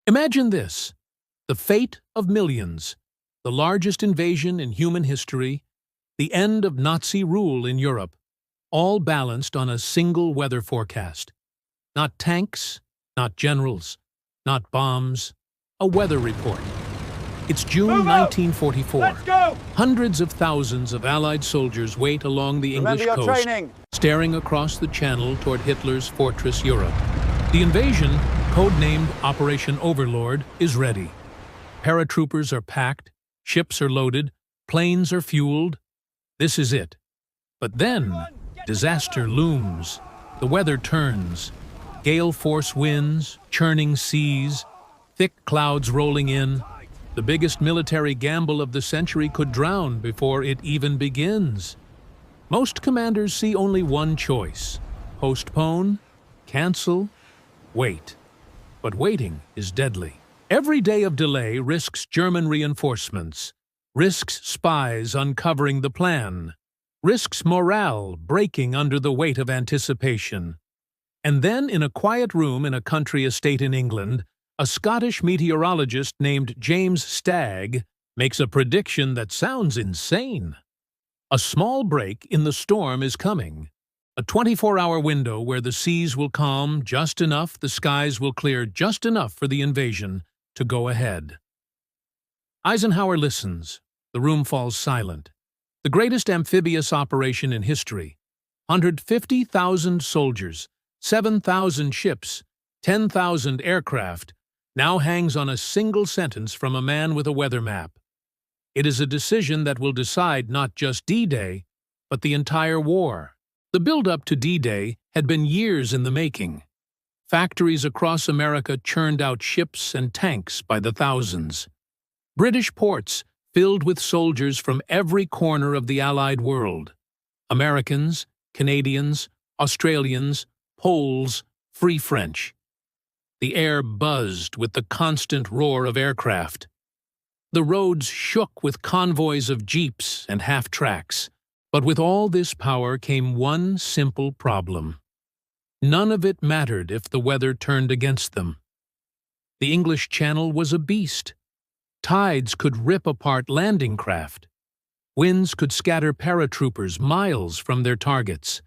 Imagine this: the fate of millions, the largest invasion in human history, the end of Nazi rule in Europe, all balanced on a single weather forecast. Not tanks, not generals, not bombs, a weather report. It's June 1944. Let's go! Hundreds of thousands of Allied soldiers wait along the English Remember your coast, training. staring across the Channel toward Hitler's fortress Europe. The invasion, codenamed Operation Overlord, is ready. Paratroopers are packed, ships are loaded, planes are fueled. This is it. But then, disaster looms. The weather turns. Gale force winds, churning seas, thick clouds rolling in. The biggest military gamble of the century could drown before it even begins. Most commanders see only one choice: postpone, cancel, wait. But waiting is deadly. Every day of delay risks German reinforcements, risks spies uncovering the plan, risks morale breaking under the weight of anticipation. And then, in a quiet room in a country estate in England, a Scottish meteorologist named James Stagg makes a prediction that sounds insane. A small break in the storm is coming. A 24-hour window where the seas will calm just enough, the skies will clear just enough for the invasion to go ahead. Eisenhower listens. The room falls silent. The greatest amphibious operation in history. 150,000 soldiers, 7,000 ships, 10,000 aircraft, now hangs on a single sentence from a man with a weather map. It is a decision that will decide not just D-Day, but the entire war. The build-up to D-Day had been years in the making. Factories across America churned out ships and tanks by the thousands. British ports filled with soldiers from every corner of the Allied world. Americans, Canadians, Australians, Poles, Free French. The air buzzed with the constant roar of aircraft. The roads shook with convoys of jeeps and half-tracks. But with all this power came one simple problem. None of it mattered if the weather turned against them. The English Channel was a beast. Tides could rip apart landing craft. Winds could scatter paratroopers miles from their targets.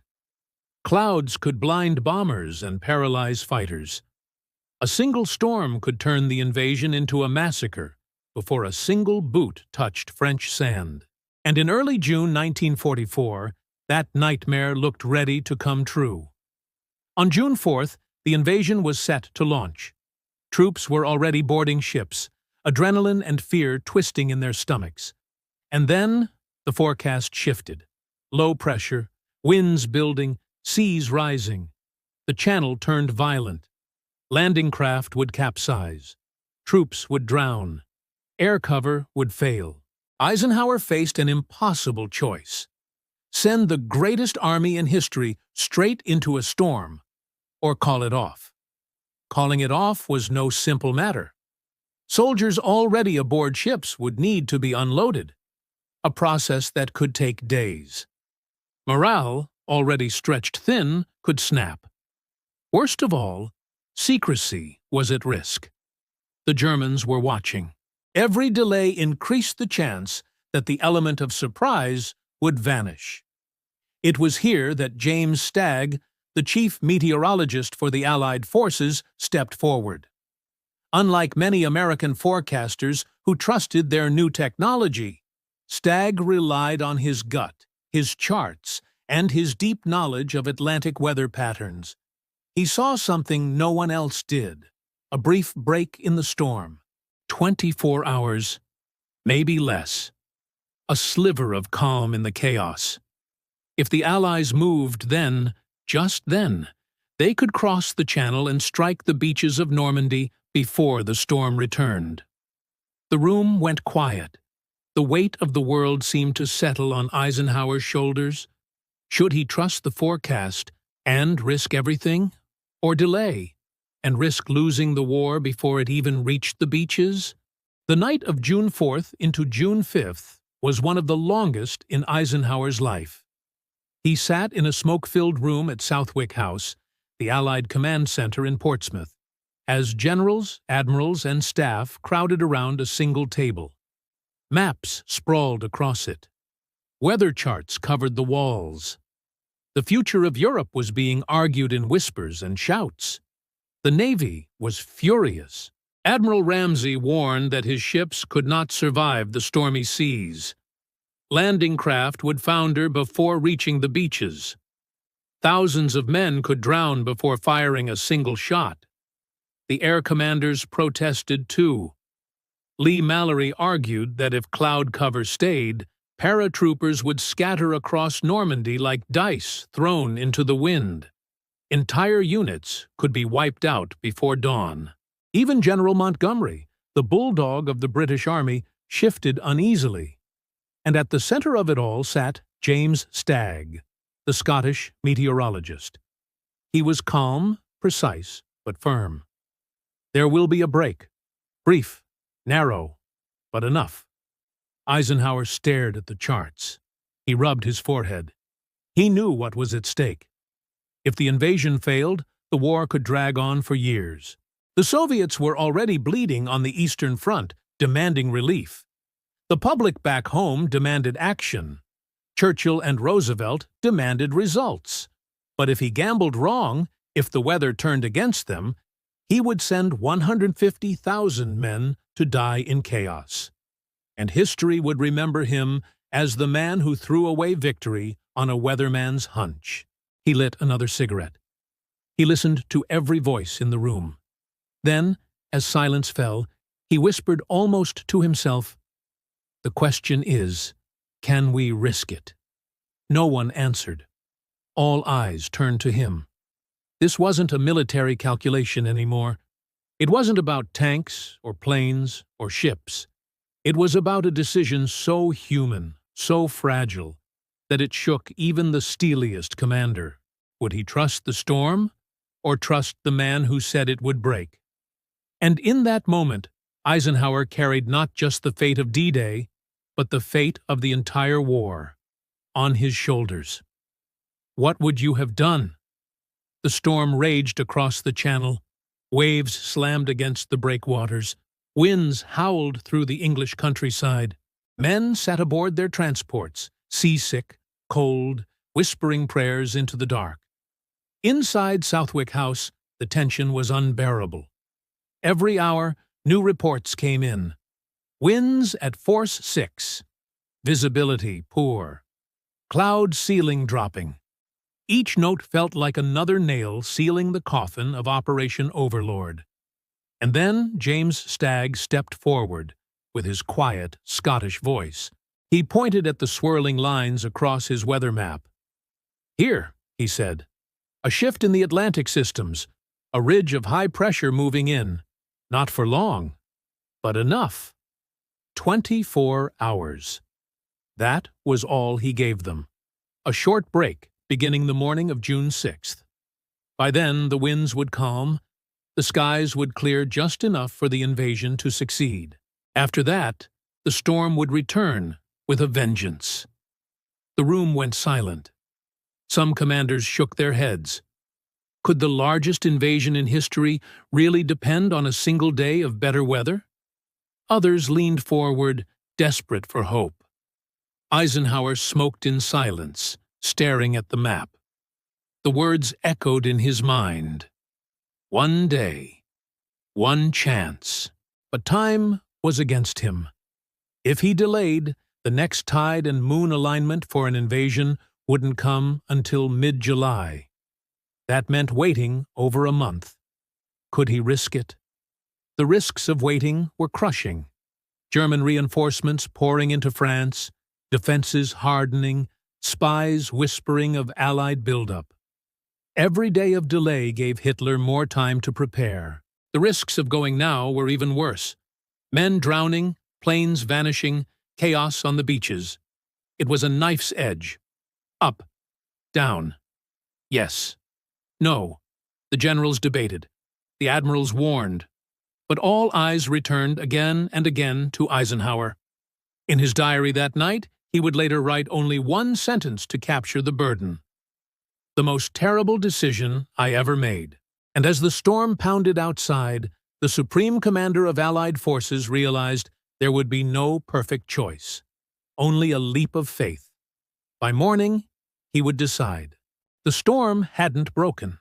Clouds could blind bombers and paralyze fighters. A single storm could turn the invasion into a massacre before a single boot touched French sand. And in early June 1944, that nightmare looked ready to come true. On June 4th, the invasion was set to launch. Troops were already boarding ships, adrenaline and fear twisting in their stomachs. And then the forecast shifted. Low pressure, winds building, seas rising. The Channel turned violent. Landing craft would capsize. Troops would drown. Air cover would fail. Eisenhower faced an impossible choice: send the greatest army in history straight into a storm, or call it off. Calling it off was no simple matter. Soldiers already aboard ships would need to be unloaded, a process that could take days. Morale, already stretched thin, could snap. Worst of all, secrecy was at risk. The Germans were watching. Every delay increased the chance that the element of surprise would vanish. It was here that James Stagg, the chief meteorologist for the Allied forces, stepped forward. Unlike many American forecasters who trusted their new technology, Stagg relied on his gut, his charts, and his deep knowledge of Atlantic weather patterns. He saw something no one else did: a brief break in the storm. 24 hours, maybe less. A sliver of calm in the chaos. If the Allies moved then, just then, they could cross the Channel and strike the beaches of Normandy before the storm returned. The room went quiet. The weight of the world seemed to settle on Eisenhower's shoulders. Should he trust the forecast and risk everything? Or delay and risk losing the war before it even reached the beaches? The night of June 4th into June 5th was one of the longest in Eisenhower's life. He sat in a smoke-filled room at Southwick House, the Allied command center in Portsmouth, as generals, admirals, and staff crowded around a single table. Maps sprawled across it. Weather charts covered the walls. The future of Europe was being argued in whispers and shouts. The Navy was furious. Admiral Ramsay warned that his ships could not survive the stormy seas. Landing craft would founder before reaching the beaches. Thousands of men could drown before firing a single shot. The air commanders protested too. Lee Mallory argued that if cloud cover stayed, paratroopers would scatter across Normandy like dice thrown into the wind. Entire units could be wiped out before dawn. Even General Montgomery, the bulldog of the British Army, shifted uneasily. And at the center of it all sat James Stagg, the Scottish meteorologist. He was calm, precise, but firm. There will be a break. Brief, narrow, but enough. Eisenhower stared at the charts. He rubbed his forehead. He knew what was at stake. If the invasion failed, the war could drag on for years. The Soviets were already bleeding on the Eastern Front, demanding relief. The public back home demanded action. Churchill and Roosevelt demanded results. But if he gambled wrong, if the weather turned against them, he would send 150,000 men to die in chaos. And history would remember him as the man who threw away victory on a weatherman's hunch. He lit another cigarette. He listened to every voice in the room. Then, as silence fell, he whispered almost to himself, "The question is, can we risk it?" No one answered. All eyes turned to him. This wasn't a military calculation anymore. It wasn't about tanks or planes or ships. It was about a decision so human, so fragile, that it shook even the steeliest commander. Would he trust the storm, or trust the man who said it would break? And in that moment, Eisenhower carried not just the fate of D-Day, but the fate of the entire war on his shoulders. What would you have done? The storm raged across the channel. Waves slammed against the breakwaters. Winds howled through the English countryside. Men sat aboard their transports, seasick, cold, whispering prayers into the dark. Inside Southwick House, the tension was unbearable. Every hour, new reports came in. Winds at force 6. Visibility poor. Cloud ceiling dropping. Each note felt like another nail sealing the coffin of Operation Overlord. And then James Stagg stepped forward with his quiet Scottish voice. He pointed at the swirling lines across his weather map. "Here," he said, "a shift in the Atlantic systems, a ridge of high pressure moving in. Not for long, but enough. 24 hours. That was all he gave them. A short break, beginning the morning of June 6th. By then, the winds would calm, the skies would clear just enough for the invasion to succeed. After that, the storm would return with a vengeance. The room went silent. Some commanders shook their heads. Could the largest invasion in history really depend on a single day of better weather? Others leaned forward, desperate for hope. Eisenhower smoked in silence, staring at the map. The words echoed in his mind. One day, one chance. But time was against him. If he delayed, the next tide and moon alignment for an invasion wouldn't come until mid-July. That meant waiting over a month. Could he risk it? The risks of waiting were crushing. German reinforcements pouring into France, defenses hardening, spies whispering of Allied buildup. Every day of delay gave Hitler more time to prepare. The risks of going now were even worse. Men drowning, planes vanishing, chaos on the beaches. It was a knife's edge. Up, down. Yes. No. The generals debated. The admirals warned. But all eyes returned again and again to Eisenhower. In his diary that night, he would later write only one sentence to capture the burden. The most terrible decision I ever made. And as the storm pounded outside, the Supreme Commander of Allied forces realized there would be no perfect choice, only a leap of faith. By morning, he would decide. The storm hadn't broken.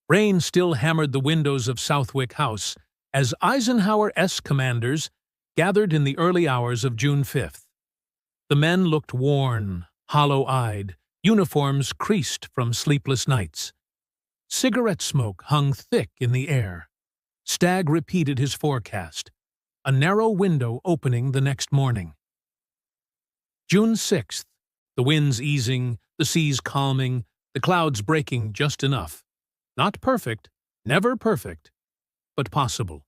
Rain still hammered the windows of Southwick House as Eisenhower-esque commanders gathered in the early hours of June 5th. The men looked worn, hollow-eyed, uniforms creased from sleepless nights. Cigarette smoke hung thick in the air. Stagg repeated his forecast, a narrow window opening the next morning. June 6th, the winds easing, the seas calming, the clouds breaking just enough. Not perfect, never perfect, but possible.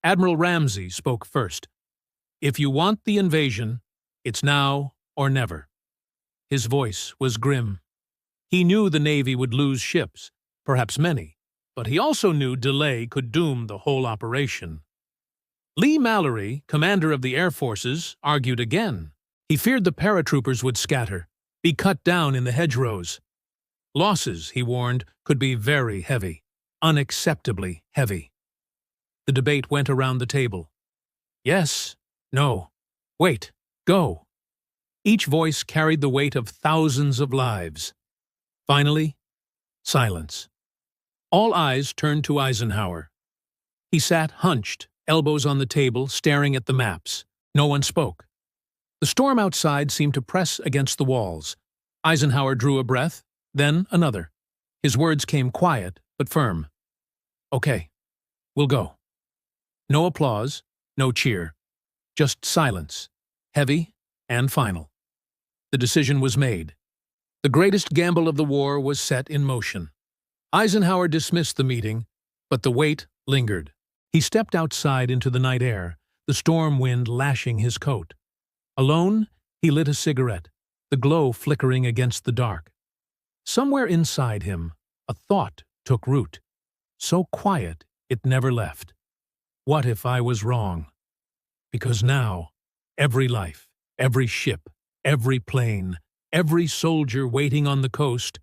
Admiral Ramsay spoke first. "If you want the invasion, it's now or never." His voice was grim. He knew the Navy would lose ships, perhaps many, but he also knew delay could doom the whole operation. Lee Mallory, commander of the Air Forces, argued again. He feared the paratroopers would scatter, be cut down in the hedgerows. Losses, he warned, could be very heavy, unacceptably heavy. The debate went around the table. Yes, no, wait, go. Each voice carried the weight of thousands of lives. Finally, silence. All eyes turned to Eisenhower. He sat hunched, elbows on the table, staring at the maps. No one spoke. The storm outside seemed to press against the walls. Eisenhower drew a breath, then another. His words came quiet but firm. "Okay, we'll go." No applause, no cheer. Just silence, heavy and final. The decision was made. The greatest gamble of the war was set in motion. Eisenhower dismissed the meeting, but the weight lingered. He stepped outside into the night air, the storm wind lashing his coat. Alone, he lit a cigarette, the glow flickering against the dark. Somewhere inside him, a thought took root, so quiet it never left. What if I was wrong? Because now, every life, every ship, every plane, every soldier waiting on the coast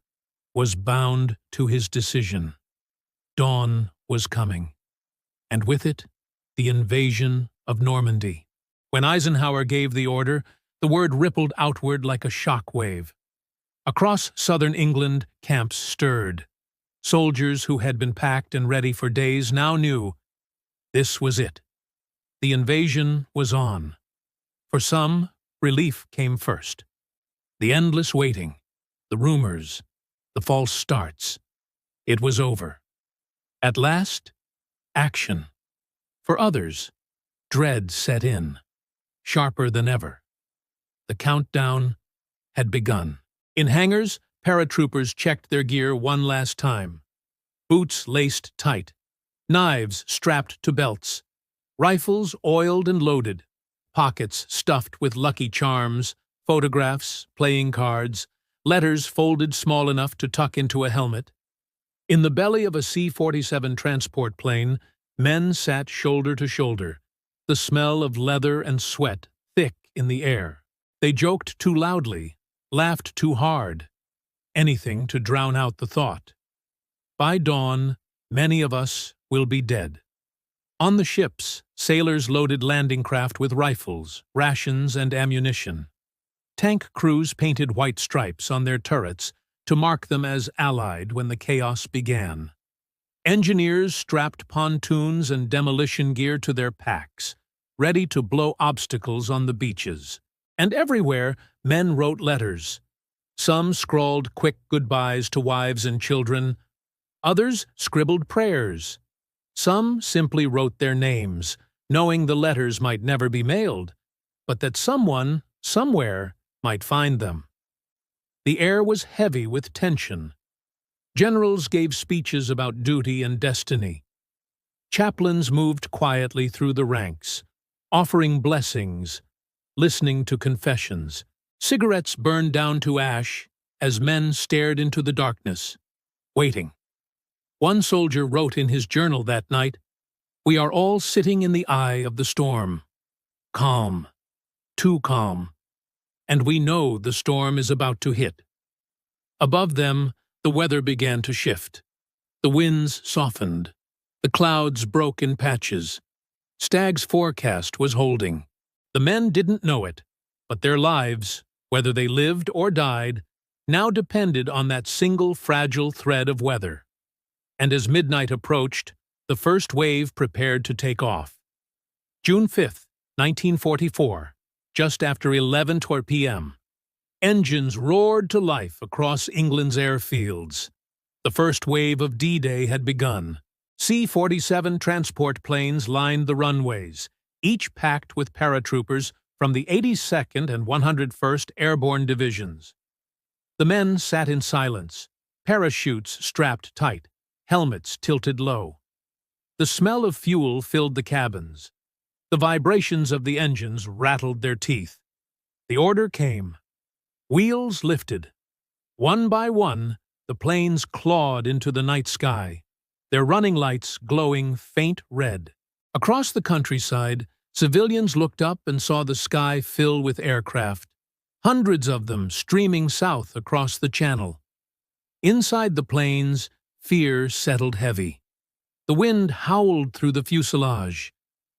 was bound to his decision. Dawn was coming, and with it, the invasion of Normandy. When Eisenhower gave the order, the word rippled outward like a shock wave. Across southern England, camps stirred. Soldiers who had been packed and ready for days now knew this was it. The invasion was on. For some, relief came first. The endless waiting, the rumors, the false starts. It was over. At last, action. For others, dread set in, sharper than ever. The countdown had begun. In hangars, paratroopers checked their gear one last time. Boots laced tight, knives strapped to belts, rifles oiled and loaded, pockets stuffed with Lucky Charms, photographs, playing cards, letters folded small enough to tuck into a helmet. In the belly of a C-47 transport plane, men sat shoulder to shoulder, the smell of leather and sweat thick in the air. They joked too loudly, laughed too hard, anything to drown out the thought. By dawn, many of us will be dead. On the ships, sailors loaded landing craft with rifles, rations, and ammunition. Tank crews painted white stripes on their turrets to mark them as Allied when the chaos began. Engineers strapped pontoons and demolition gear to their packs, ready to blow obstacles on the beaches. And everywhere, men wrote letters. Some scrawled quick goodbyes to wives and children. Others scribbled prayers. Some simply wrote their names, knowing the letters might never be mailed, but that someone, somewhere, might find them. The air was heavy with tension. Generals gave speeches about duty and destiny. Chaplains moved quietly through the ranks, offering blessings, listening to confessions. Cigarettes burned down to ash as men stared into the darkness, waiting. One soldier wrote in his journal that night, "We are all sitting in the eye of the storm. Calm, too calm, and we know the storm is about to hit." Above them, the weather began to shift. The winds softened. The clouds broke in patches. Stagg's forecast was holding. The men didn't know it, but their lives, whether they lived or died, now depended on that single fragile thread of weather. And as midnight approached, the first wave prepared to take off. June 5th, 1944, just after 11:00 p.m. Engines roared to life across England's airfields. The first wave of D-Day had begun. C-47 transport planes lined the runways, each packed with paratroopers from the 82nd and 101st Airborne Divisions. The men sat in silence, parachutes strapped tight, helmets tilted low. The smell of fuel filled the cabins. The vibrations of the engines rattled their teeth. The order came. Wheels lifted. One by one, the planes clawed into the night sky, their running lights glowing faint red. Across the countryside, civilians looked up and saw the sky fill with aircraft, hundreds of them streaming south across the Channel. Inside the planes, fear settled heavy. The wind howled through the fuselage.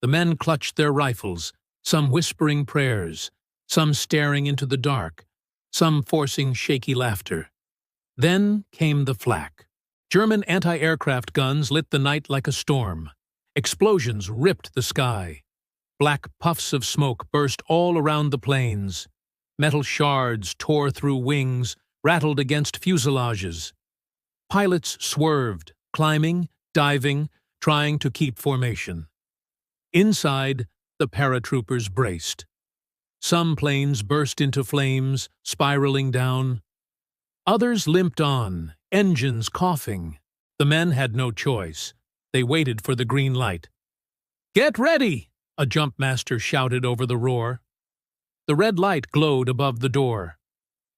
The men clutched their rifles, some whispering prayers, some staring into the dark, some forcing shaky laughter. Then came the flak. German anti-aircraft guns lit the night like a storm. Explosions ripped the sky. Black puffs of smoke burst all around the planes. Metal shards tore through wings, rattled against fuselages. Pilots swerved, climbing, diving, trying to keep formation. Inside, the paratroopers braced. Some planes burst into flames, spiraling down. Others limped on, engines coughing. The men had no choice. They waited for the green light. "Get ready!" a jumpmaster shouted over the roar. The red light glowed above the door.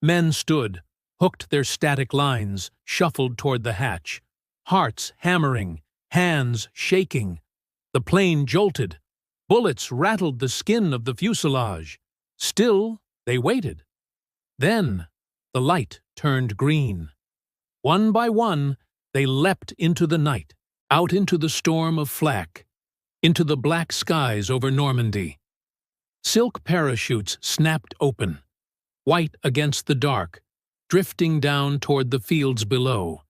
Men stood, hooked their static lines, shuffled toward the hatch. Hearts hammering, hands shaking. The plane jolted. Bullets rattled the skin of the fuselage. Still, they waited. Then, the light turned green. One by one, they leapt into the night, out into the storm of flak, into the black skies over Normandy. Silk parachutes snapped open, white against the dark, drifting down toward the fields below.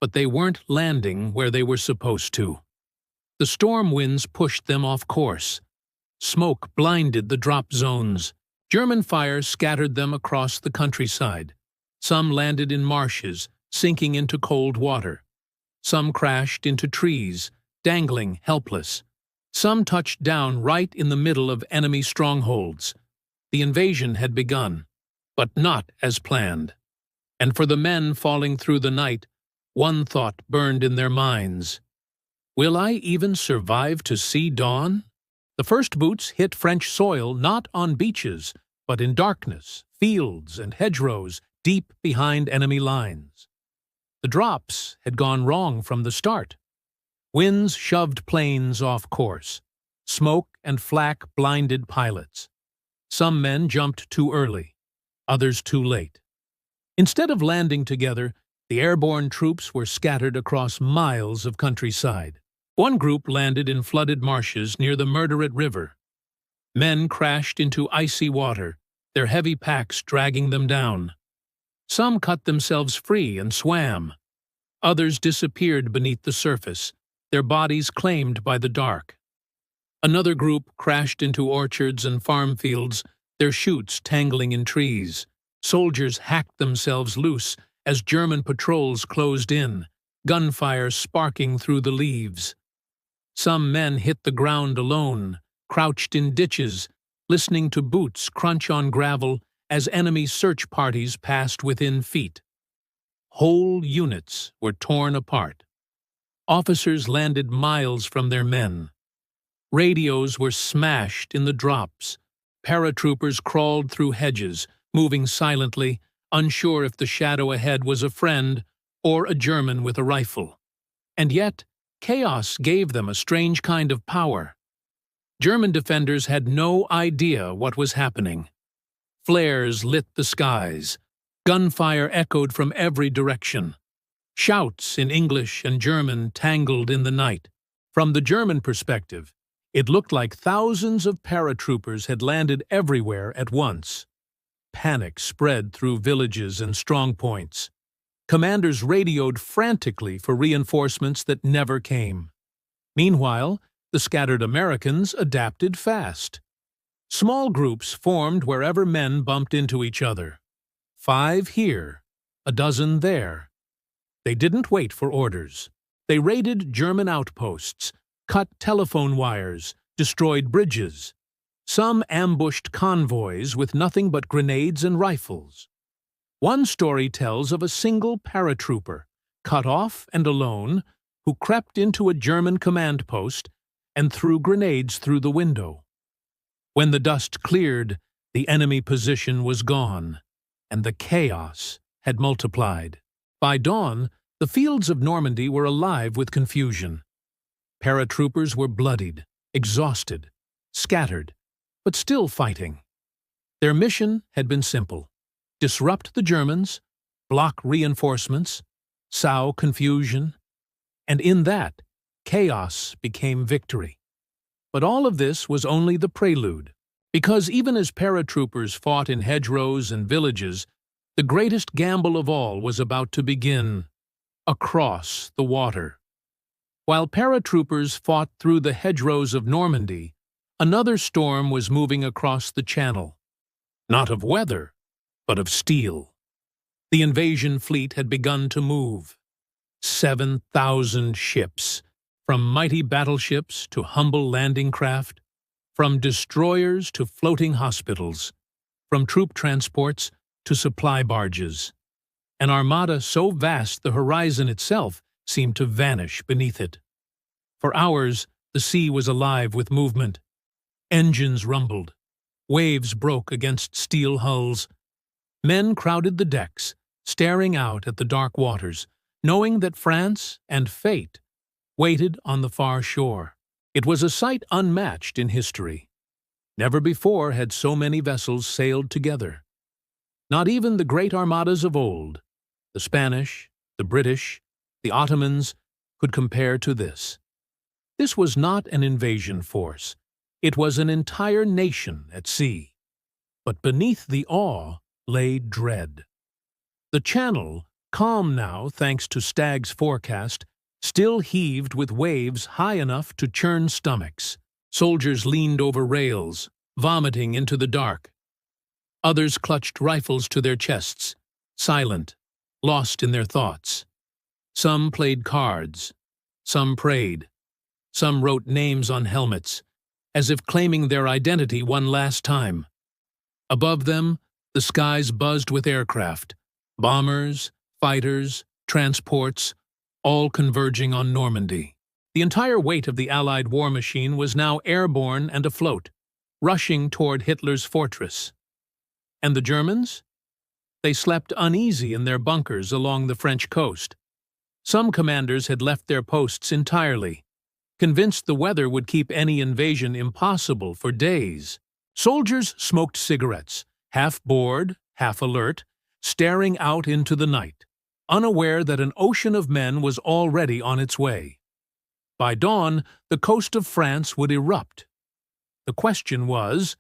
But they weren't landing where they were supposed to. The storm winds pushed them off course. Smoke blinded the drop zones. German fire scattered them across the countryside. Some landed in marshes, sinking into cold water. Some crashed into trees, dangling helpless. Some touched down right in the middle of enemy strongholds. The invasion had begun, but not as planned. And for the men falling through the night, one thought burned in their minds. Will I even survive to see dawn? The first boots hit French soil not on beaches, but in darkness, fields, and hedgerows deep behind enemy lines. The drops had gone wrong from the start. Winds shoved planes off course. Smoke and flak blinded pilots. Some men jumped too early, others too late. Instead of landing together, the airborne troops were scattered across miles of countryside. One group landed in flooded marshes near the Murderate River. Men crashed into icy water, their heavy packs dragging them down. Some cut themselves free and swam. Others disappeared beneath the surface, their bodies claimed by the dark. Another group crashed into orchards and farm fields, their shoots tangling in trees. Soldiers hacked themselves loose as German patrols closed in, gunfire sparking through the leaves. Some men hit the ground alone, crouched in ditches, listening to boots crunch on gravel as enemy search parties passed within feet. Whole units were torn apart. Officers landed miles from their men. Radios were smashed in the drops. Paratroopers crawled through hedges, moving silently, unsure if the shadow ahead was a friend or a German with a rifle. And yet, chaos gave them a strange kind of power. German defenders had no idea what was happening. Flares lit the skies. Gunfire echoed from every direction. Shouts in English and German tangled in the night. From the German perspective, it looked like thousands of paratroopers had landed everywhere at once. Panic spread through villages and strongpoints. Commanders radioed frantically for reinforcements that never came. Meanwhile, the scattered Americans adapted fast. Small groups formed wherever men bumped into each other. 5 here, a dozen there. They didn't wait for orders. They raided German outposts, cut telephone wires, destroyed bridges. Some ambushed convoys with nothing but grenades and rifles. One story tells of a single paratrooper, cut off and alone, who crept into a German command post and threw grenades through the window. When the dust cleared, the enemy position was gone, and the chaos had multiplied. By dawn, the fields of Normandy were alive with confusion. Paratroopers were bloodied, exhausted, scattered, but still fighting. Their mission had been simple: disrupt the Germans, block reinforcements, sow confusion, and in that, chaos became victory. But all of this was only the prelude, because even as paratroopers fought in hedgerows and villages, the greatest gamble of all was about to begin: across the water. While paratroopers fought through the hedgerows of Normandy, another storm was moving across the Channel. Not of weather, but of steel. The invasion fleet had begun to move. 7,000 ships, from mighty battleships to humble landing craft, from destroyers to floating hospitals, from troop transports to supply barges. An armada so vast the horizon itself seemed to vanish beneath it. For hours, the sea was alive with movement. Engines rumbled. Waves broke against steel hulls. Men crowded the decks, staring out at the dark waters, knowing that France and fate waited on the far shore. It was a sight unmatched in history. Never before had so many vessels sailed together. Not even the great armadas of old, the Spanish, the British, the Ottomans, could compare to this. This was not an invasion force. It was an entire nation at sea. But beneath the awe lay dread. The Channel, calm now thanks to Stagg's forecast, still heaved with waves high enough to churn stomachs. Soldiers leaned over rails, vomiting into the dark. Others clutched rifles to their chests, silent, lost in their thoughts. Some played cards, some prayed, some wrote names on helmets, as if claiming their identity one last time. Above them, the skies buzzed with aircraft, bombers, fighters, transports, all converging on Normandy. The entire weight of the Allied war machine was now airborne and afloat, rushing toward Hitler's fortress. And the Germans? They slept uneasy in their bunkers along the French coast. Some commanders had left their posts entirely, convinced the weather would keep any invasion impossible for days. Soldiers smoked cigarettes, half bored, half alert, staring out into the night, unaware that an ocean of men was already on its way. By dawn, the coast of France would erupt. The question was,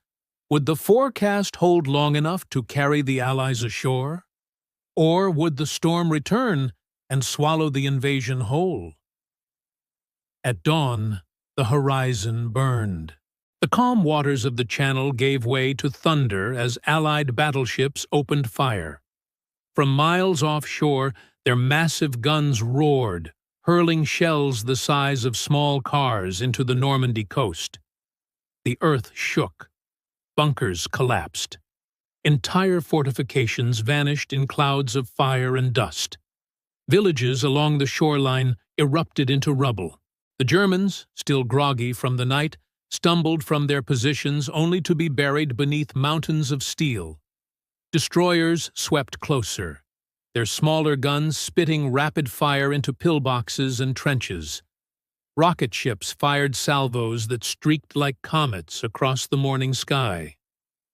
would the forecast hold long enough to carry the Allies ashore? Or would the storm return and swallow the invasion whole? At dawn, the horizon burned. The calm waters of the Channel gave way to thunder as Allied battleships opened fire. From miles offshore, their massive guns roared, hurling shells the size of small cars into the Normandy coast. The earth shook. Bunkers collapsed. Entire fortifications vanished in clouds of fire and dust. Villages along the shoreline erupted into rubble. The Germans, still groggy from the night, stumbled from their positions only to be buried beneath mountains of steel. Destroyers swept closer, their smaller guns spitting rapid fire into pillboxes and trenches. Rocket ships fired salvos that streaked like comets across the morning sky.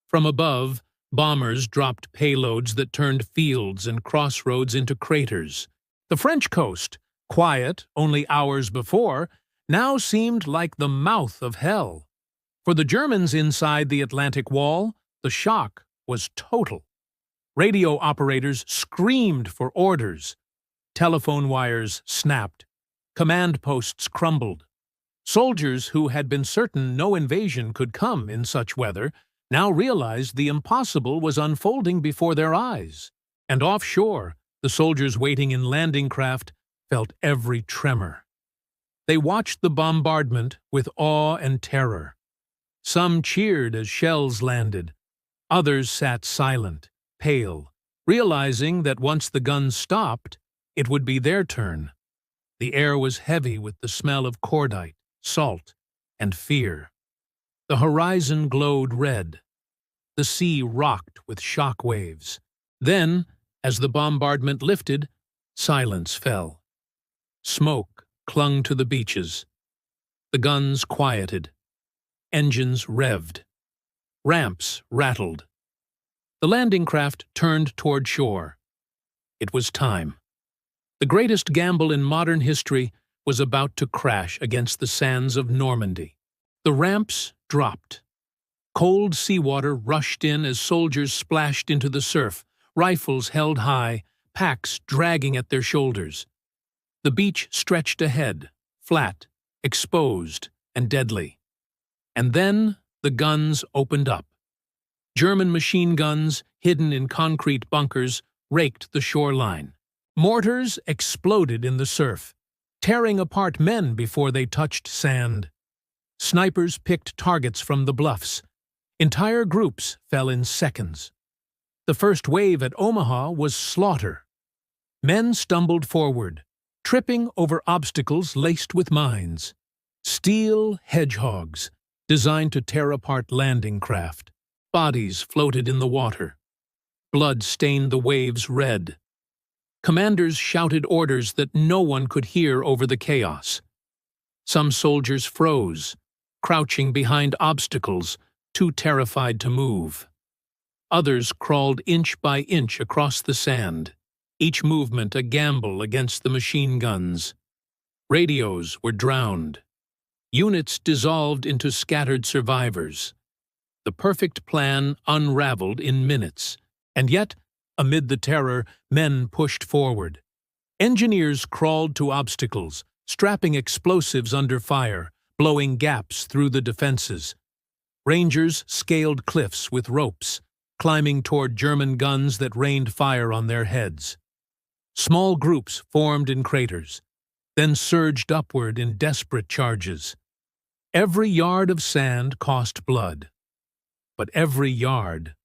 From above, bombers dropped payloads that turned fields and crossroads into craters, The French coast, quiet only hours before, now seemed like the mouth of hell. For the Germans inside the Atlantic Wall, the shock was total. Radio operators screamed for orders. Telephone wires snapped. Command posts crumbled. Soldiers who had been certain no invasion could come in such weather now realized the impossible was unfolding before their eyes. And offshore, the soldiers waiting in landing craft felt every tremor. They watched the bombardment with awe and terror. Some cheered as shells landed. Others sat silent, pale, realizing that once the guns stopped, it would be their turn. The air was heavy with the smell of cordite, salt, and fear. The horizon glowed red. The sea rocked with shock waves. Then, as the bombardment lifted, silence fell. Smoke clung to the beaches. The guns quieted. Engines revved. Ramps rattled. The landing craft turned toward shore. It was time. The greatest gamble in modern history was about to crash against the sands of Normandy. The ramps dropped. Cold seawater rushed in as soldiers splashed into the surf, rifles held high, packs dragging at their shoulders. The beach stretched ahead, flat, exposed, and deadly. And then the guns opened up. German machine guns, hidden in concrete bunkers, raked the shoreline. Mortars exploded in the surf, tearing apart men before they touched sand. Snipers picked targets from the bluffs. Entire groups fell in seconds. The first wave at Omaha was slaughter. Men stumbled forward, tripping over obstacles laced with mines. Steel hedgehogs, designed to tear apart landing craft. Bodies floated in the water. Blood stained the waves red. Commanders shouted orders that no one could hear over the chaos. Some soldiers froze, crouching behind obstacles, too terrified to move. Others crawled inch by inch across the sand, each movement a gamble against the machine guns. Radios were drowned. Units dissolved into scattered survivors. The perfect plan unraveled in minutes, and yet, amid the terror, men pushed forward. Engineers crawled to obstacles, strapping explosives under fire, blowing gaps through the defenses. Rangers scaled cliffs with ropes, climbing toward German guns that rained fire on their heads. Small groups formed in craters, then surged upward in desperate charges. Every yard of sand cost blood, but every yard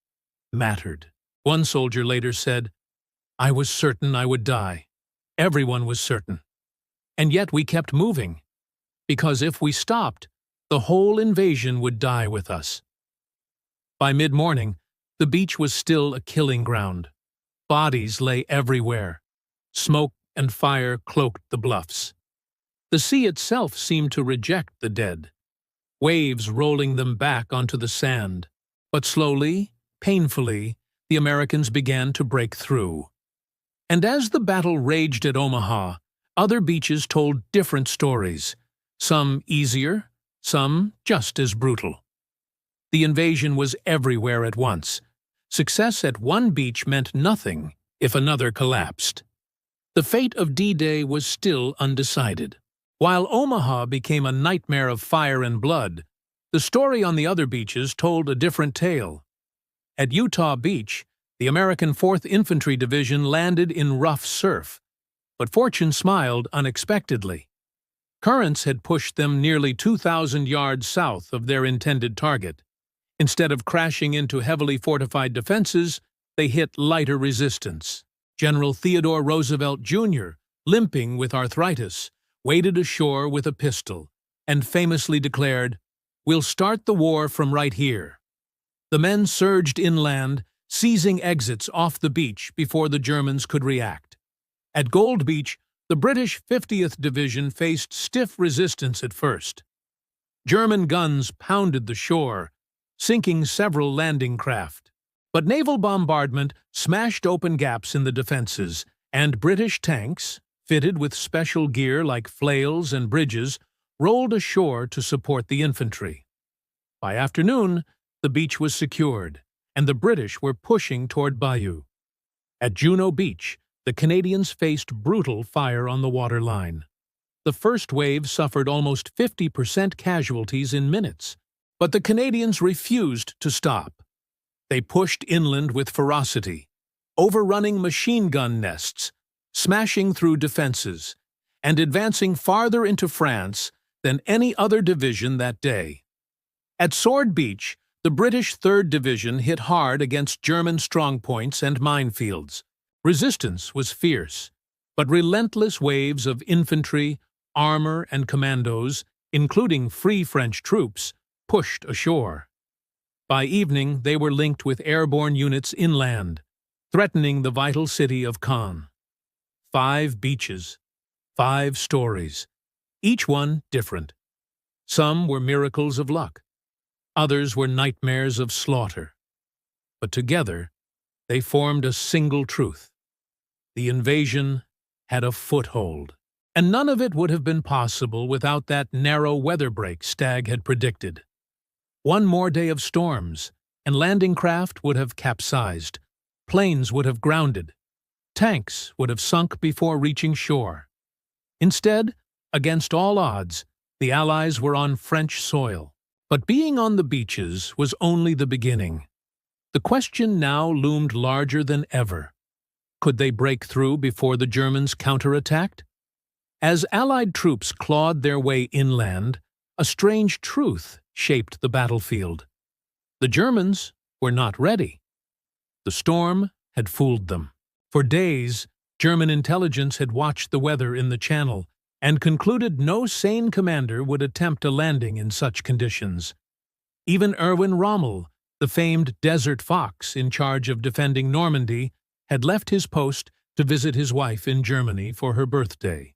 mattered. One soldier later said, "I was certain I would die. Everyone was certain. And yet we kept moving, because if we stopped, the whole invasion would die with us." By mid-morning, the beach was still a killing ground. Bodies lay everywhere. Smoke and fire cloaked the bluffs. The sea itself seemed to reject the dead, waves rolling them back onto the sand. But slowly, painfully, the Americans began to break through. And as the battle raged at Omaha, other beaches told different stories, some easier, some just as brutal. The invasion was everywhere at once. Success at one beach meant nothing if another collapsed. The fate of D-Day was still undecided. While Omaha became a nightmare of fire and blood, the story on the other beaches told a different tale. At Utah Beach, the American 4th Infantry Division landed in rough surf, but fortune smiled unexpectedly. Currents had pushed them nearly 2,000 yards south of their intended target. Instead of crashing into heavily fortified defenses, they hit lighter resistance. General Theodore Roosevelt, Jr., limping with arthritis, waded ashore with a pistol and famously declared, "We'll start the war from right here." The men surged inland, seizing exits off the beach before the Germans could react. At Gold Beach, the British 50th Division faced stiff resistance at first. German guns pounded the shore, sinking several landing craft. But naval bombardment smashed open gaps in the defenses, and British tanks, fitted with special gear like flails and bridges, rolled ashore to support the infantry. By afternoon, the beach was secured, and the British were pushing toward Bayeux. At Juno Beach, the Canadians faced brutal fire on the waterline. The first wave suffered almost 50% casualties in minutes, but the Canadians refused to stop. They pushed inland with ferocity, overrunning machine gun nests, smashing through defenses, and advancing farther into France than any other division that day. At Sword Beach, the British 3rd Division hit hard against German strongpoints and minefields. Resistance was fierce, but relentless waves of infantry, armor, and commandos, including Free French troops, pushed ashore. By evening, they were linked with airborne units inland, threatening the vital city of Caen. 5 beaches, 5 stories, each one different. Some were miracles of luck. Others were nightmares of slaughter. But together, they formed a single truth. The invasion had a foothold, and none of it would have been possible without that narrow weather break Stagg had predicted. One more day of storms, and landing craft would have capsized, planes would have grounded, tanks would have sunk before reaching shore. Instead, against all odds, the Allies were on French soil. But being on the beaches was only the beginning. The question now loomed larger than ever. Could they break through before the Germans counterattacked? As Allied troops clawed their way inland, a strange truth shaped the battlefield. The Germans were not ready. The storm had fooled them. For days, German intelligence had watched the weather in the Channel and concluded no sane commander would attempt a landing in such conditions. Even Erwin Rommel, the famed Desert Fox in charge of defending Normandy, had left his post to visit his wife in Germany for her birthday.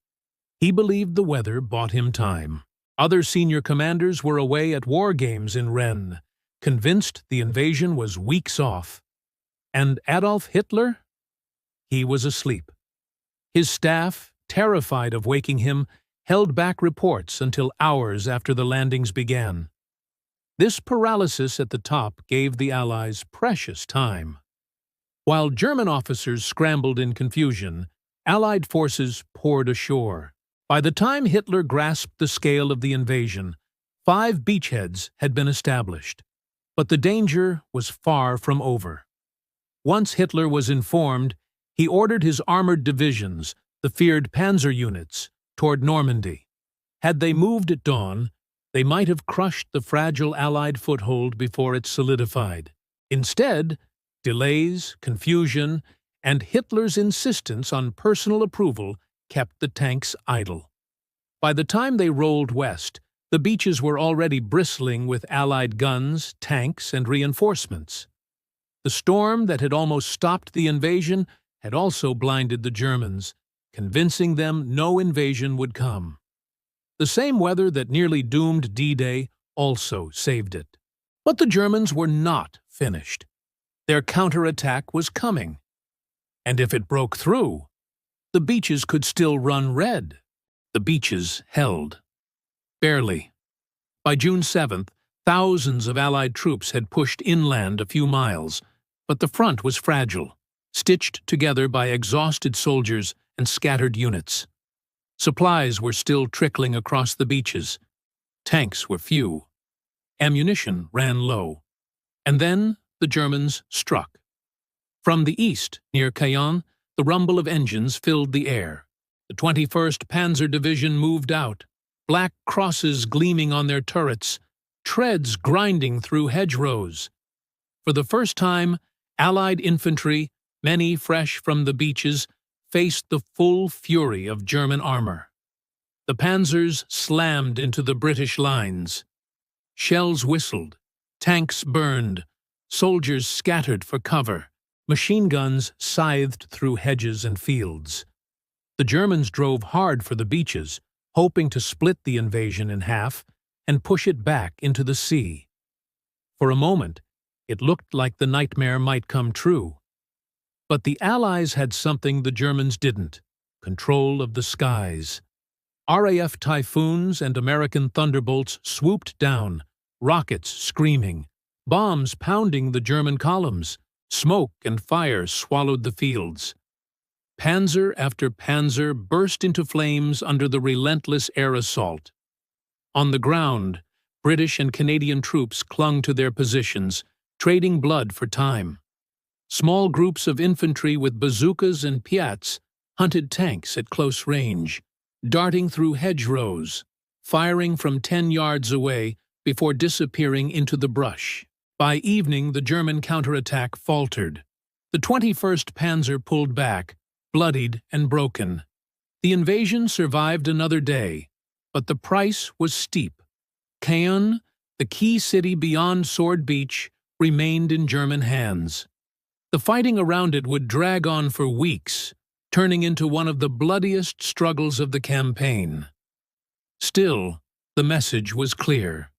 He believed the weather bought him time. Other senior commanders were away at war games in Rennes, convinced the invasion was weeks off. And Adolf Hitler? He was asleep. His staff, terrified of waking him, held back reports until hours after the landings began. This paralysis at the top gave the Allies precious time. While German officers scrambled in confusion, Allied forces poured ashore. By the time Hitler grasped the scale of the invasion, 5 beachheads had been established. But the danger was far from over. Once Hitler was informed, he ordered his armored divisions, the feared panzer units, toward Normandy. Had they moved at dawn, they might have crushed the fragile Allied foothold before it solidified. Instead, delays, confusion, and Hitler's insistence on personal approval kept the tanks idle. By the time they rolled west, the beaches were already bristling with Allied guns, tanks, and reinforcements. The storm that had almost stopped the invasion had also blinded the Germans, convincing them no invasion would come. The same weather that nearly doomed D-Day also saved it. But the Germans were not finished. Their counterattack was coming. And if it broke through, the beaches could still run red. The beaches held. Barely. By June 7th, thousands of Allied troops had pushed inland a few miles, but the front was fragile, stitched together by exhausted soldiers and scattered units. Supplies were still trickling across the beaches. Tanks were few. Ammunition ran low. And then the Germans struck. From the east, near Caen, the rumble of engines filled the air. The 21st Panzer Division moved out, black crosses gleaming on their turrets, treads grinding through hedgerows. For the first time, Allied infantry, many fresh from the beaches, faced the full fury of German armor. The panzers slammed into the British lines. Shells whistled, tanks burned, soldiers scattered for cover, machine guns scythed through hedges and fields. The Germans drove hard for the beaches, hoping to split the invasion in half and push it back into the sea. For a moment, it looked like the nightmare might come true. But the Allies had something the Germans didn't: control of the skies. RAF Typhoons and American Thunderbolts swooped down, rockets screaming, bombs pounding the German columns. Smoke and fire swallowed the fields. Panzer after panzer burst into flames under the relentless air assault. On the ground, British and Canadian troops clung to their positions, trading blood for time. Small groups of infantry with bazookas and piats hunted tanks at close range, darting through hedgerows, firing from 10 yards away before disappearing into the brush. By evening, the German counterattack faltered. The 21st Panzer pulled back, bloodied and broken. The invasion survived another day, but the price was steep. Caen, the key city beyond Sword Beach, remained in German hands. The fighting around it would drag on for weeks, turning into one of the bloodiest struggles of the campaign. Still, the message was clear.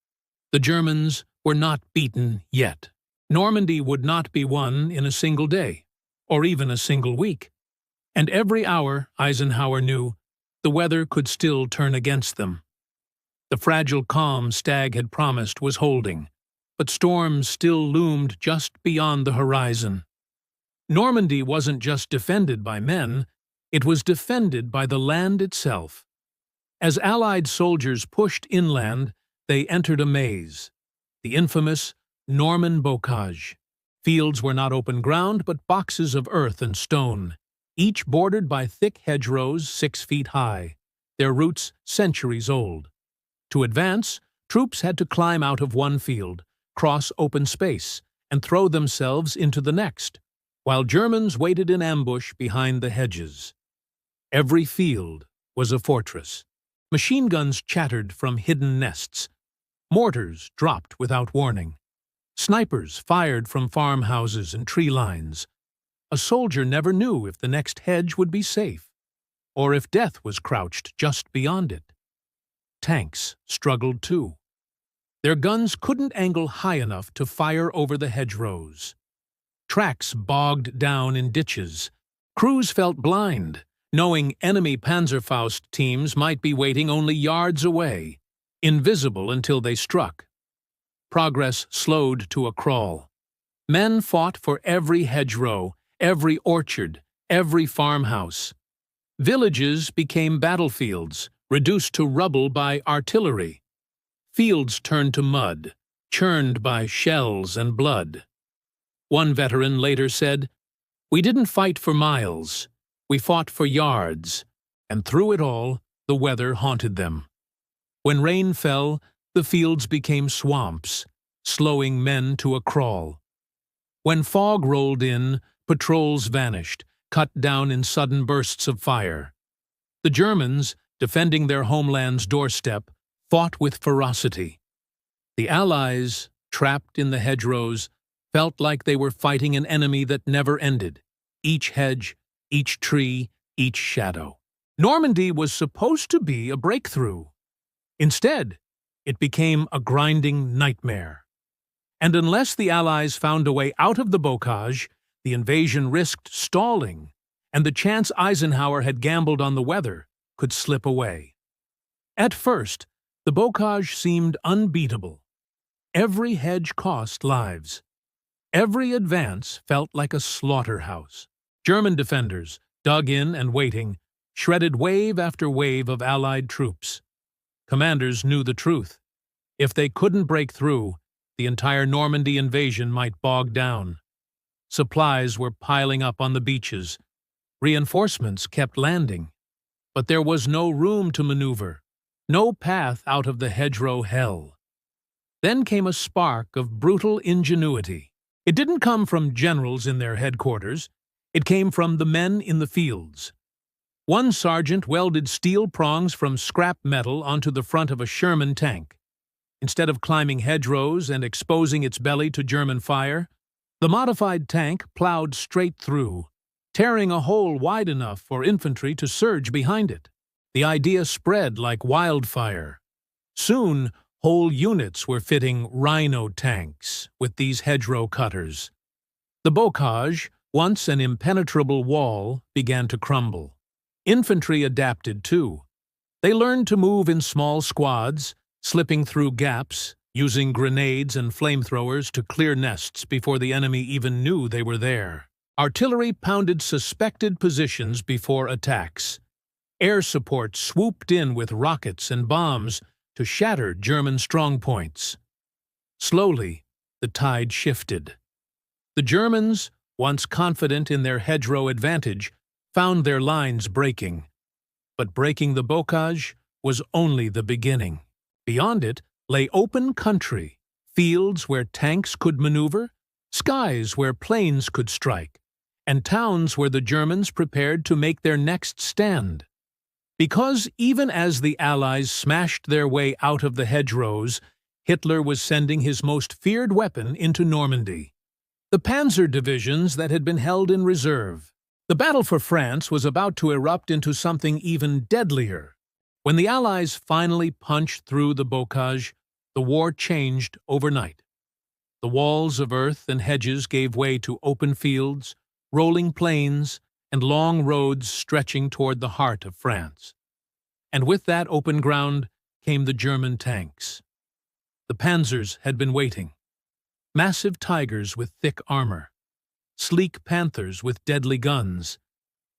The Germans were not beaten yet. Normandy would not be won in a single day, or even a single week. And every hour, Eisenhower knew, the weather could still turn against them. The fragile calm Stagg had promised was holding, but storms still loomed just beyond the horizon. Normandy wasn't just defended by men, it was defended by the land itself. As Allied soldiers pushed inland, they entered a maze, the infamous Norman bocage. Fields were not open ground, but boxes of earth and stone, each bordered by thick hedgerows 6 feet high, their roots centuries old. To advance, troops had to climb out of one field, cross open space, and throw themselves into the next, while Germans waited in ambush behind the hedges. Every field was a fortress. Machine guns chattered from hidden nests. Mortars dropped without warning. Snipers fired from farmhouses and tree lines. A soldier never knew if the next hedge would be safe, or if death was crouched just beyond it. Tanks struggled too. Their guns couldn't angle high enough to fire over the hedgerows. Tracks bogged down in ditches. Crews felt blind, knowing enemy Panzerfaust teams might be waiting only yards away, invisible until they struck. Progress slowed to a crawl. Men fought for every hedgerow, every orchard, every farmhouse. Villages became battlefields, reduced to rubble by artillery. Fields turned to mud, churned by shells and blood. One veteran later said, "We didn't fight for miles. We fought for yards, and through it all, the weather haunted them." When rain fell, the fields became swamps, slowing men to a crawl. When fog rolled in, patrols vanished, cut down in sudden bursts of fire. The Germans, defending their homeland's doorstep, fought with ferocity. The Allies, trapped in the hedgerows, felt like they were fighting an enemy that never ended, each hedge, each tree, each shadow. Normandy was supposed to be a breakthrough. Instead, it became a grinding nightmare. And unless the Allies found a way out of the bocage, the invasion risked stalling, and the chance Eisenhower had gambled on the weather could slip away. At first, the bocage seemed unbeatable. Every hedge cost lives. Every advance felt like a slaughterhouse. German defenders, dug in and waiting, shredded wave after wave of Allied troops. Commanders knew the truth. If they couldn't break through, the entire Normandy invasion might bog down. Supplies were piling up on the beaches. Reinforcements kept landing. But there was no room to maneuver, no path out of the hedgerow hell. Then came a spark of brutal ingenuity. It didn't come from generals in their headquarters. It came from the men in the fields. One sergeant welded steel prongs from scrap metal onto the front of a Sherman tank. Instead of climbing hedgerows and exposing its belly to German fire, the modified tank plowed straight through, tearing a hole wide enough for infantry to surge behind it. The idea spread like wildfire. Soon, whole units were fitting Rhino tanks with these hedgerow cutters. The bocage, once an impenetrable wall, began to crumble. Infantry adapted too. They learned to move in small squads, slipping through gaps, using grenades and flamethrowers to clear nests before the enemy even knew they were there. Artillery pounded suspected positions before attacks. Air support swooped in with rockets and bombs to shatter German strongpoints. Slowly, the tide shifted. The Germans, once confident in their hedgerow advantage, found their lines breaking. But breaking the bocage was only the beginning. Beyond it lay open country, fields where tanks could maneuver, skies where planes could strike, and towns where the Germans prepared to make their next stand. Because even as the Allies smashed their way out of the hedgerows, Hitler was sending his most feared weapon into Normandy. The panzer divisions that had been held in reserve. The battle for France was about to erupt into something even deadlier. When the Allies finally punched through the bocage, the war changed overnight. The walls of earth and hedges gave way to open fields, rolling plains, and long roads stretching toward the heart of France. And with that open ground came the German tanks. The panzers had been waiting. Massive tigers with thick armor, sleek panthers with deadly guns,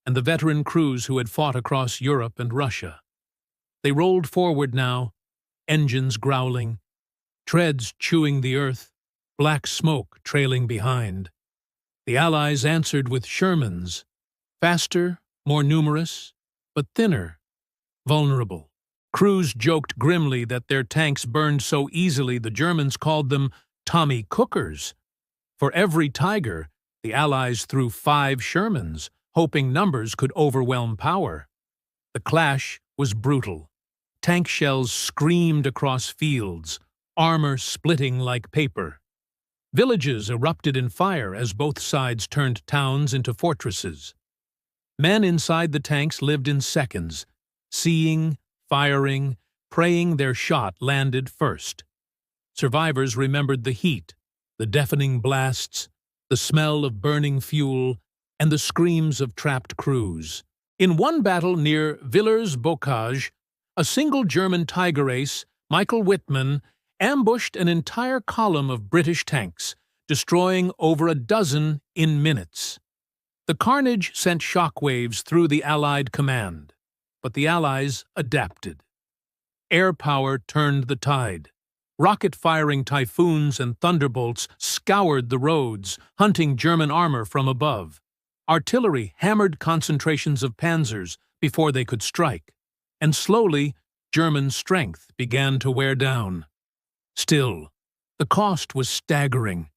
and the veteran crews who had fought across Europe and Russia. They rolled forward now, engines growling, treads chewing the earth, black smoke trailing behind. The Allies answered with Shermans, faster, more numerous, but thinner, vulnerable. Crews joked grimly that their tanks burned so easily the Germans called them Tommy Cookers. For every Tiger, the Allies threw 5 Shermans, hoping numbers could overwhelm power. The clash was brutal. Tank shells screamed across fields, armor splitting like paper. Villages erupted in fire as both sides turned towns into fortresses. Men inside the tanks lived in seconds, seeing, firing, praying their shot landed first. Survivors remembered the heat, the deafening blasts, the smell of burning fuel, and the screams of trapped crews. In one battle near Villers-Bocage, a single German Tiger ace, Michael Wittmann, ambushed an entire column of British tanks, destroying over a dozen in minutes. The carnage sent shockwaves through the Allied command, but the Allies adapted. Air power turned the tide. Rocket-firing typhoons and thunderbolts scoured the roads, hunting German armor from above. Artillery hammered concentrations of panzers before they could strike, and slowly German strength began to wear down. Still, the cost was staggering.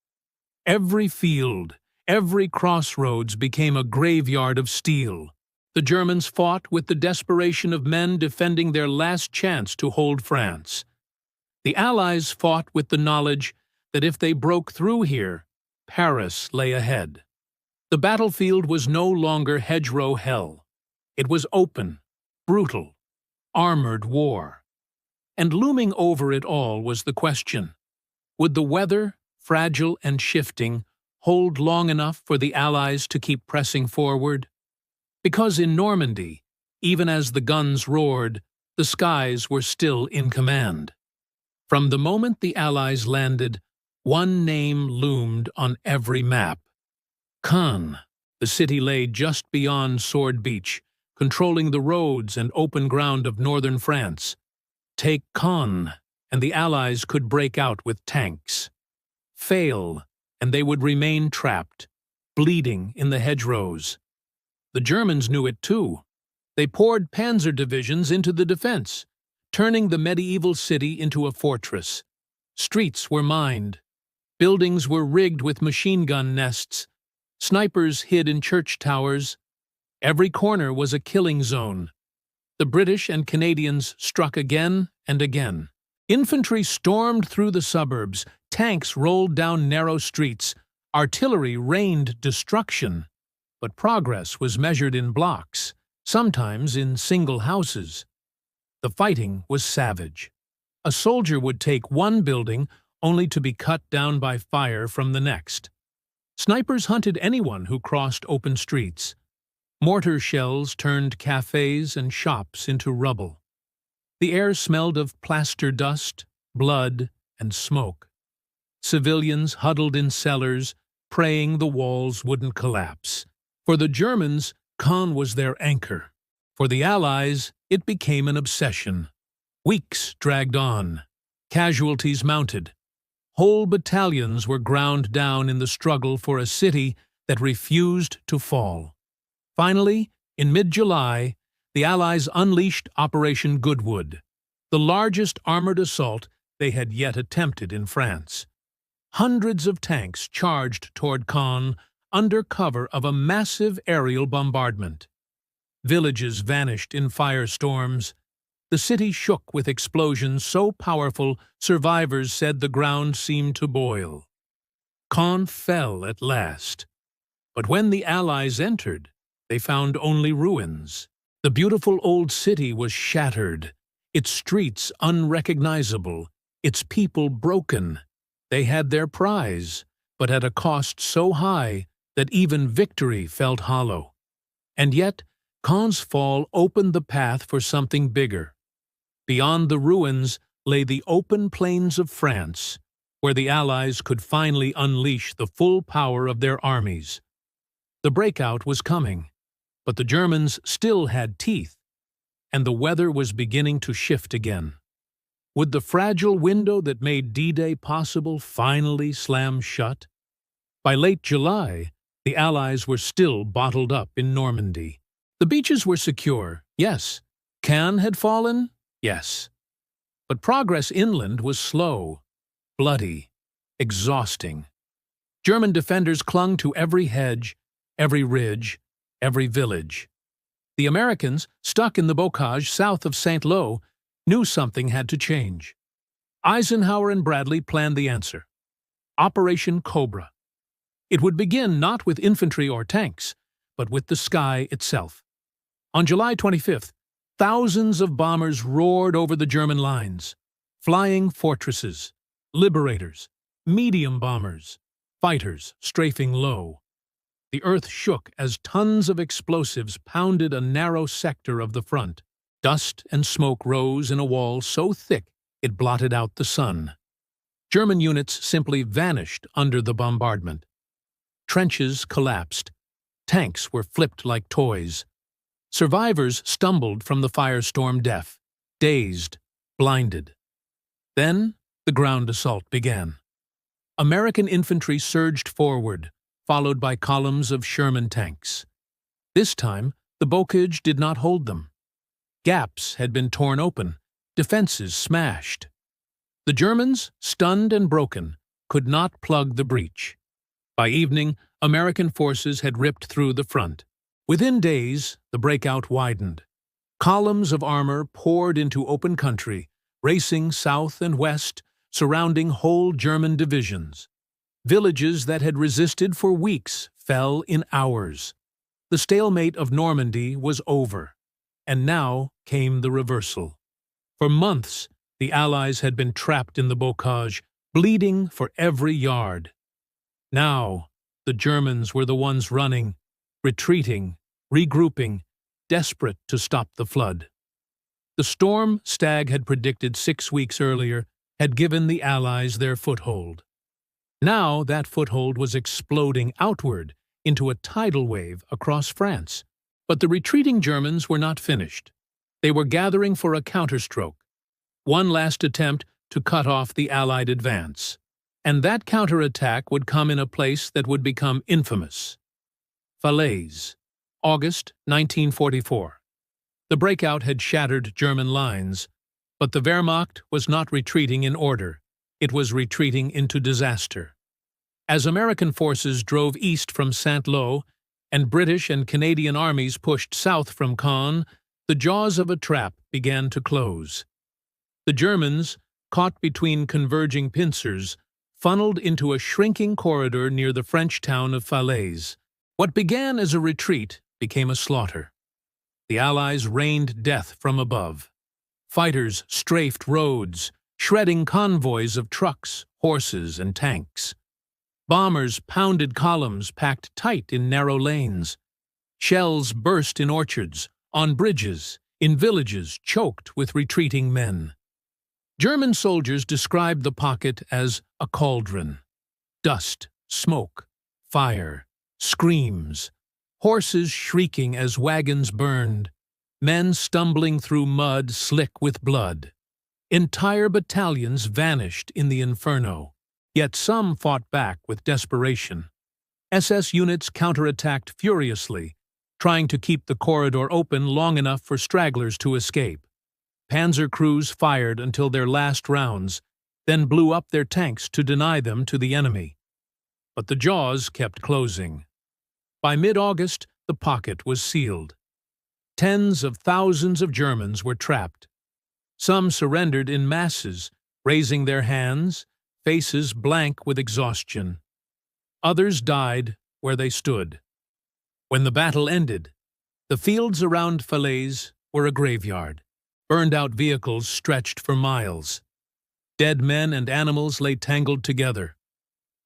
Every field, every crossroads became a graveyard of steel. The Germans fought with the desperation of men defending their last chance to hold France. The Allies fought with the knowledge that if they broke through here, Paris lay ahead. The battlefield was no longer hedgerow hell. It was open, brutal, armored war. And looming over it all was the question: would the weather, fragile and shifting, hold long enough for the Allies to keep pressing forward? Because in Normandy, even as the guns roared, the skies were still in command. From the moment the Allies landed, one name loomed on every map. Caen. The city lay just beyond Sword Beach, controlling the roads and open ground of northern France. Take Caen, and the Allies could break out with tanks. Fail, and they would remain trapped, bleeding in the hedgerows. The Germans knew it too. They poured panzer divisions into the defense, turning the medieval city into a fortress. Streets were mined. Buildings were rigged with machine gun nests. Snipers hid in church towers. Every corner was a killing zone. The British and Canadians struck again and again. Infantry stormed through the suburbs. Tanks rolled down narrow streets. Artillery rained destruction. But progress was measured in blocks, sometimes in single houses. The fighting was savage. A soldier would take one building only to be cut down by fire from the next. Snipers hunted anyone who crossed open streets. Mortar shells turned cafes and shops into rubble. The air smelled of plaster dust, blood, and smoke. Civilians huddled in cellars, praying the walls wouldn't collapse. For the Germans, Caen was their anchor. For the Allies, it became an obsession. Weeks dragged on. Casualties mounted. Whole battalions were ground down in the struggle for a city that refused to fall. Finally, in mid-July, the Allies unleashed Operation Goodwood, the largest armored assault they had yet attempted in France. Hundreds of tanks charged toward Caen under cover of a massive aerial bombardment. Villages vanished in firestorms. The city shook with explosions so powerful survivors said the ground seemed to boil. Caen fell at last. But when the Allies entered, they found only ruins. The beautiful old city was shattered, its streets unrecognizable, its people broken. They had their prize, but at a cost so high that even victory felt hollow. And yet, Caen's fall opened the path for something bigger. Beyond the ruins lay the open plains of France, where the Allies could finally unleash the full power of their armies. The breakout was coming, but the Germans still had teeth, and the weather was beginning to shift again. Would the fragile window that made D-Day possible finally slam shut? By late July, the Allies were still bottled up in Normandy. The beaches were secure, yes. Caen had fallen, yes. But progress inland was slow, bloody, exhausting. German defenders clung to every hedge, every ridge, every village. The Americans, stuck in the bocage south of Saint-Lô, knew something had to change. Eisenhower and Bradley planned the answer. Operation Cobra. It would begin not with infantry or tanks, but with the sky itself. On July 25th, thousands of bombers roared over the German lines. Flying fortresses, liberators, medium bombers, fighters strafing low. The earth shook as tons of explosives pounded a narrow sector of the front. Dust and smoke rose in a wall so thick it blotted out the sun. German units simply vanished under the bombardment. Trenches collapsed. Tanks were flipped like toys. Survivors stumbled from the firestorm deaf, dazed, blinded. Then the ground assault began. American infantry surged forward, followed by columns of Sherman tanks. This time, the bocage did not hold them. Gaps had been torn open, defenses smashed. The Germans, stunned and broken, could not plug the breach. By evening, American forces had ripped through the front. Within days, the breakout widened. Columns of armor poured into open country, racing south and west, surrounding whole German divisions. Villages that had resisted for weeks fell in hours. The stalemate of Normandy was over, and now came the reversal. For months, the Allies had been trapped in the bocage, bleeding for every yard. Now, the Germans were the ones running, retreating, regrouping, desperate to stop the flood. The storm Stagg had predicted 6 weeks earlier had given the Allies their foothold. Now that foothold was exploding outward into a tidal wave across France. But the retreating Germans were not finished. They were gathering for a counterstroke, one last attempt to cut off the Allied advance. And that counterattack would come in a place that would become infamous. Falaise, August 1944. The breakout had shattered German lines, but the Wehrmacht was not retreating in order. It was retreating into disaster. As American forces drove east from Saint-Lô and British and Canadian armies pushed south from Caen, the jaws of a trap began to close. The Germans, caught between converging pincers, funneled into a shrinking corridor near the French town of Falaise. What began as a retreat became a slaughter. The Allies rained death from above. Fighters strafed roads, shredding convoys of trucks, horses, and tanks. Bombers pounded columns packed tight in narrow lanes. Shells burst in orchards, on bridges, in villages choked with retreating men. German soldiers described the pocket as a cauldron. Dust, smoke, fire, screams, horses shrieking as wagons burned, men stumbling through mud slick with blood. Entire battalions vanished in the inferno, yet some fought back with desperation. SS units counterattacked furiously, trying to keep the corridor open long enough for stragglers to escape. Panzer crews fired until their last rounds, then blew up their tanks to deny them to the enemy. But the jaws kept closing. By mid-August, the pocket was sealed. Tens of thousands of Germans were trapped. Some surrendered in masses, raising their hands, faces blank with exhaustion. Others died where they stood. When the battle ended, the fields around Falaise were a graveyard. Burned-out vehicles stretched for miles. Dead men and animals lay tangled together.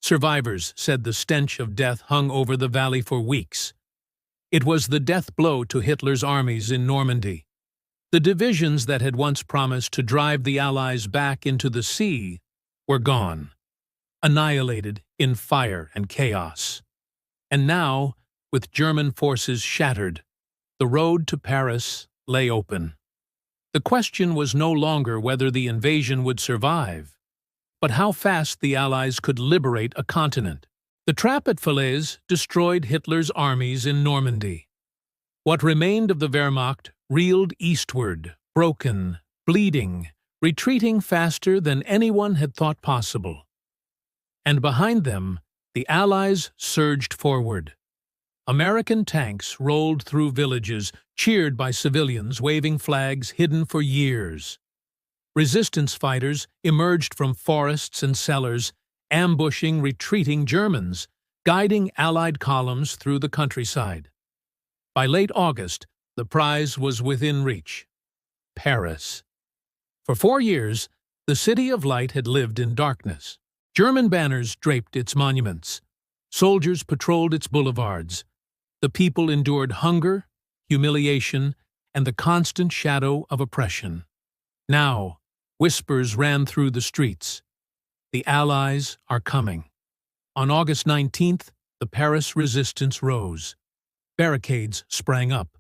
Survivors said the stench of death hung over the valley for weeks. It was the death blow to Hitler's armies in Normandy. The divisions that had once promised to drive the Allies back into the sea were gone, annihilated in fire and chaos. And now, with German forces shattered, the road to Paris lay open. The question was no longer whether the invasion would survive, but how fast the Allies could liberate a continent. The trap at Falaise destroyed Hitler's armies in Normandy. What remained of the Wehrmacht reeled eastward, broken, bleeding, retreating faster than anyone had thought possible. And behind them, the Allies surged forward. American tanks rolled through villages, cheered by civilians waving flags hidden for years. Resistance fighters emerged from forests and cellars, ambushing retreating Germans, guiding Allied columns through the countryside. By late August, the prize was within reach: Paris. For 4 years, the City of Light had lived in darkness. German banners draped its monuments. Soldiers patrolled its boulevards. The people endured hunger, humiliation, and the constant shadow of oppression. Now, whispers ran through the streets. The Allies are coming. On August 19th, the Paris resistance rose. Barricades sprang up.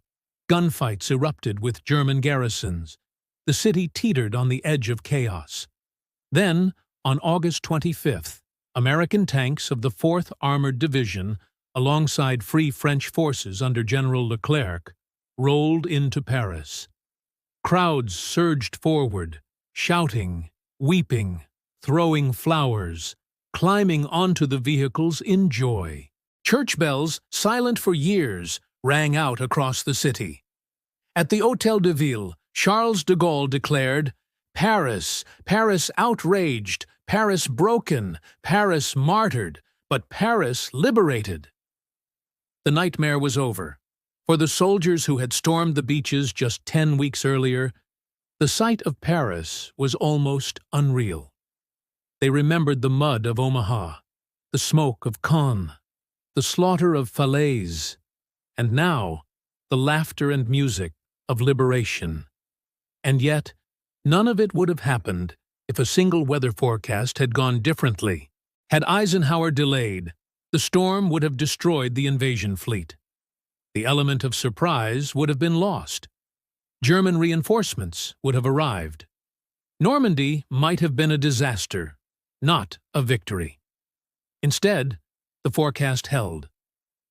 Gunfights erupted with German garrisons. The city teetered on the edge of chaos. Then, on August 25th, American tanks of the 4th Armored Division, alongside Free French forces under General Leclerc, rolled into Paris. Crowds surged forward, shouting, weeping, throwing flowers, climbing onto the vehicles in joy. Church bells, silent for years, rang out across the city. At the Hôtel de Ville, Charles de Gaulle declared, "Paris, Paris outraged, Paris broken, Paris martyred, but Paris liberated." The nightmare was over. For the soldiers who had stormed the beaches just 10 weeks earlier, the sight of Paris was almost unreal. They remembered the mud of Omaha, the smoke of Cannes, the slaughter of Falaise, and now the laughter and music of liberation. And yet, none of it would have happened if a single weather forecast had gone differently. Had Eisenhower delayed, the storm would have destroyed the invasion fleet. The element of surprise would have been lost. German reinforcements would have arrived. Normandy might have been a disaster, not a victory. Instead, the forecast held.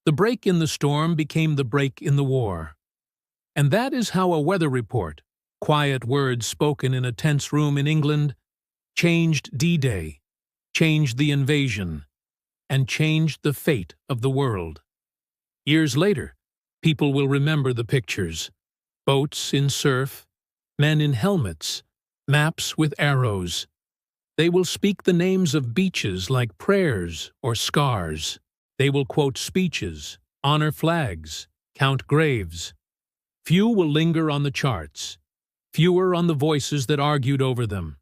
The break in the storm became the break in the war. And that is how a weather report, quiet words spoken in a tense room in England, changed D-Day, changed the invasion, and changed the fate of the world. Years later, people will remember the pictures: boats in surf, men in helmets, maps with arrows. They will speak the names of beaches like prayers or scars. They will quote speeches, honor flags, count graves. Few will linger on the charts, fewer on the voices that argued over them,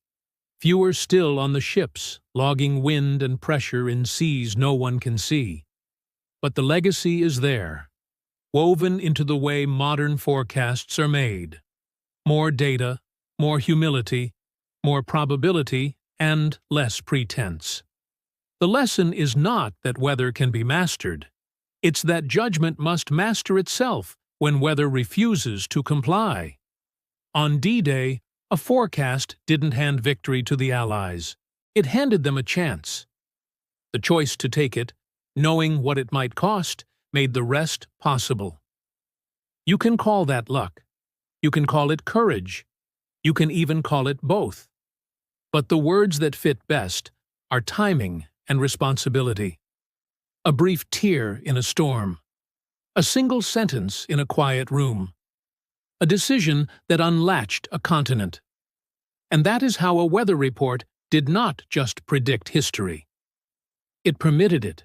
fewer still on the ships, logging wind and pressure in seas no one can see. But the legacy is there. woven into the way modern forecasts are made. More data, more humility, more probability, and less pretense. The lesson is not that weather can be mastered. It's that judgment must master itself when weather refuses to comply. On D-Day, a forecast didn't hand victory to the Allies. It handed them a chance. The choice to take it, knowing what it might cost, made the rest possible. You can call that luck. You can call it courage. You can even call it both. But the words that fit best are timing and responsibility. A brief tear in a storm. A single sentence in a quiet room. A decision that unlatched a continent. And that is how a weather report did not just predict history. It permitted it